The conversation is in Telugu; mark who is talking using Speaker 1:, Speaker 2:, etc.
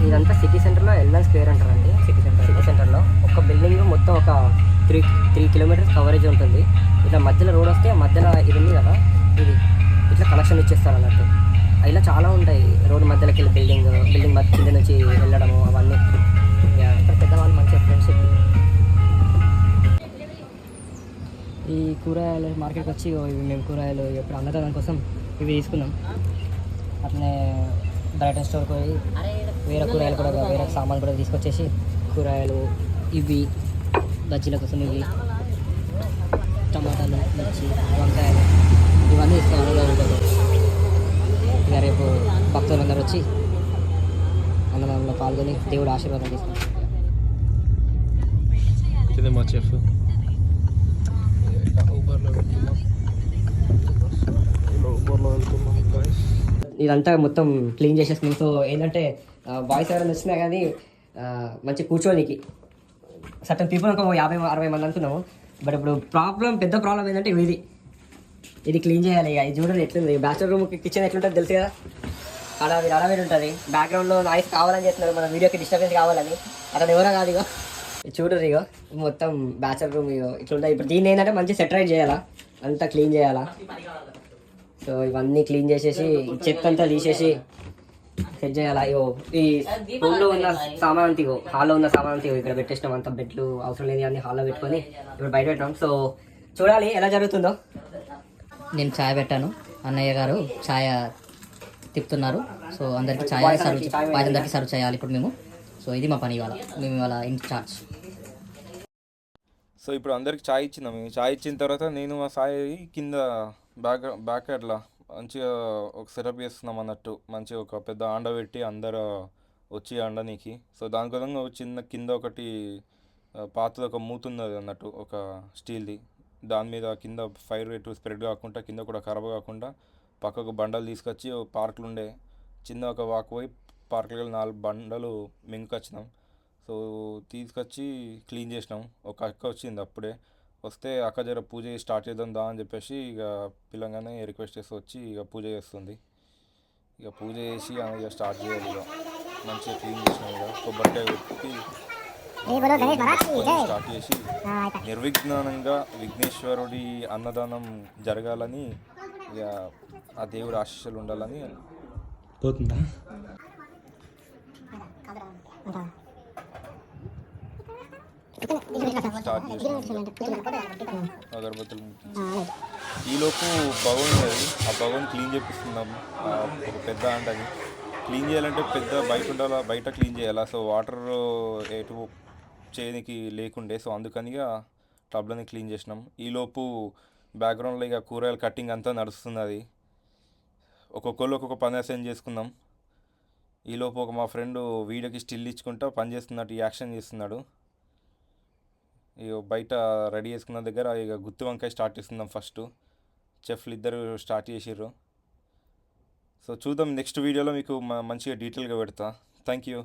Speaker 1: ఇదంతా సిటీ సెంటర్లో ఎల్ఎన్ స్క్వేర్ అంటారండి. సిటీ సెంటర్లో ఒక బిల్డింగ్ మొత్తం ఒక త్రీ కిలోమీటర్స్ కవరేజ్ ఉంటుంది. ఇట్లా మధ్యలో రోడ్ వస్తే మధ్యలో ఇది ఉంది కదా, ఇది ఇట్లా కనెక్షన్ ఇచ్చేస్తారు అన్నట్టు. ఇలా చాలా ఉంటాయి రోడ్ మధ్యలోకి వెళ్ళి బిల్డింగ్ మధ్య కింద నుంచి వెళ్ళడము అవన్నీ. ఇక్కడ పెద్దవాళ్ళు మంచిగా ఫ్రెండ్షిప్. ఈ కూరగాయలు మార్కెట్కి వచ్చి ఇవి మేము కూరగాయలు ఇప్పుడు అన్నదానం కోసం ఇవి తీసుకున్నాం. అట్లనే బ్రైటన్ స్టోర్కి పోయి వేరే కూరగాయలు కూడా వేరే సామాన్లు కూడా తీసుకొచ్చేసి కూరగాయలు ఇవి బజ్జీల కోసం ఇవి టమాటాలు, మిర్చి, వంకాయలు ఇవన్నీ తీసుకోవాలి. ఇక రేపు భక్తులందరూ వచ్చి అన్నదానంలో పాల్గొని దేవుడు ఆశీర్వాదం తీసుకుంటారు. ఇదంతా మొత్తం క్లీన్ చేసేస్తున్నాం. సో ఏంటంటే బాయ్స్ ఎవరైనా వచ్చినా కానీ మంచి కూర్చోనికి సర్టన్ పీపుల్ ఒక 50-60 మంది అనుకున్నాము. బట్ ఇప్పుడు పెద్ద ప్రాబ్లం ఏంటంటే ఇది క్లీన్ చేయాలి. ఇక ఇది చూడండి ఎట్లుంది. బ్యాచిలర్ రూమ్ కిచెన్ ఎట్లుంటుంది తెలుసు కదా, అడవిడి ఉంటుంది. బ్యాక్గ్రౌండ్లో నాయిస్ కావాలని చేస్తున్నారు, మన వీడియోకి డిస్టర్బెన్స్ కావాలని. అతను ఎవరో కాదు. ఇగో చూడరు, ఇగో మొత్తం బ్యాచిలర్ రూమ్ ఇగో ఇట్లుంటుంది. ఇప్పుడు దీన్ని ఏంటంటే మంచి సెటరైట్ చేయాలా, అంతా క్లీన్ చేయాలా. సో ఇవన్నీ క్లీన్ చేసేసి చెత్త అంతా తీసేసి సెట్ చేయాలా. ఇగో ఈ రూమ్లో ఉన్న సామాన్ అంతా, ఇగో హాల్లో ఉన్న సామాన్ అంతా ఇక్కడ పెట్టేసినాం. అంతా బెడ్లు అవసరం లేని అన్ని హాల్లో పెట్టుకొని ఇప్పుడు బయట పెట్టాం. సో చూడాలి ఎలా జరుగుతుందో. నేను ఛాయ్ పెట్టాను, అన్నయ్య గారు ఛాయ్ తిప్పుతున్నారు. సో అందరికీ ఛాయ్ సర్వ్ చేయాలి ఇప్పుడు మేము. సో ఇది మా పని ఇవాళ, మేము ఇవాళ ఇన్ఛార్జ్.
Speaker 2: సో ఇప్పుడు అందరికి ఛాయ్ ఇచ్చినాం. ఛాయ్ ఇచ్చిన తర్వాత నేను మా సాయి కింద బ్యాక్ అట్లా మంచిగా ఒక సెటప్ చేస్తున్నాం అన్నట్టు. మంచిగా ఒక పెద్ద ఆండ పెట్టి అందరూ వచ్చి ఆండనీకి. సో దానికోసం చిన్న కింద ఒకటి పాతది ఒక మూత ఉన్నది అన్నట్టు, ఒక స్టీల్ది. దాని మీద కింద ఫైర్ రేటు స్ప్రెడ్ కాకుండా, కింద కూడా ఖరాబ్ కాకుండా పక్కకు బండలు తీసుకొచ్చి పార్కులు ఉండే చిన్న ఒక వాక్ పోయి పార్కులు 4 బండలు మింగుకొచ్చినాం. సో తీసుకొచ్చి క్లీన్ చేసినాం. ఒక అక్క వచ్చింది అప్పుడే. వస్తే అక్క జర పూజ స్టార్ట్ చేద్దాం దా అని చెప్పేసి ఇక పిల్లగానే రిక్వెస్ట్ చేసి వచ్చి ఇక పూజ చేస్తుంది. ఇక పూజ చేసి ఇక స్టార్ట్ చేయాలి. ఇక మంచిగా క్లీన్ చేసినాం. ఇక కొబ్బరికాయ పెట్టి స్టార్ట్ చేసి నిర్విఘ్నంగా విఘ్నేశ్వరుడి అన్నదానం జరగాలని, ఇక ఆ దేవుడి ఆశీస్సులు ఉండాలని పోతుందా. స్టార్ట్ చేసినాం. అగరబత్తులు ఈలోపు భగవన్ ఉన్నది, ఆ భగవన్ క్లీన్ చేపిస్తున్నాం. ఒక పెద్ద అంటని క్లీన్ చేయాలంటే పెద్ద బయట ఉండాలా, బయట క్లీన్ చేయాలా. సో వాటర్ ఎటు చేయడానికి లేకుండే. సో అందుకనిగా టబ్లని క్లీన్ చేసినాం. ఈలోపు బ్యాక్గ్రౌండ్లో ఇక కూరగాయల కటింగ్ అంతా నడుస్తున్నది. ఒక్కొక్కళ్ళు ఒక్కొక్క పని అసైన్ చేసుకుందాం. ఈలోపు మా ఫ్రెండ్ వీడియోకి స్టిల్ ఇచ్చుకుంటా పని చేస్తున్నట్టు యాక్షన్ చేస్తున్నాడు. ఇక బయట రెడీ చేసుకున్న దగ్గర ఇక గుత్తి వంకాయ స్టార్ట్ చేస్తున్నాం. ఫస్ట్ చెఫ్లు ఇద్దరు స్టార్ట్ చేసిర్రు. సో చూద్దాం నెక్స్ట్ వీడియోలో మీకు మంచిగా డీటెయిల్గా పెడతా. Thank you.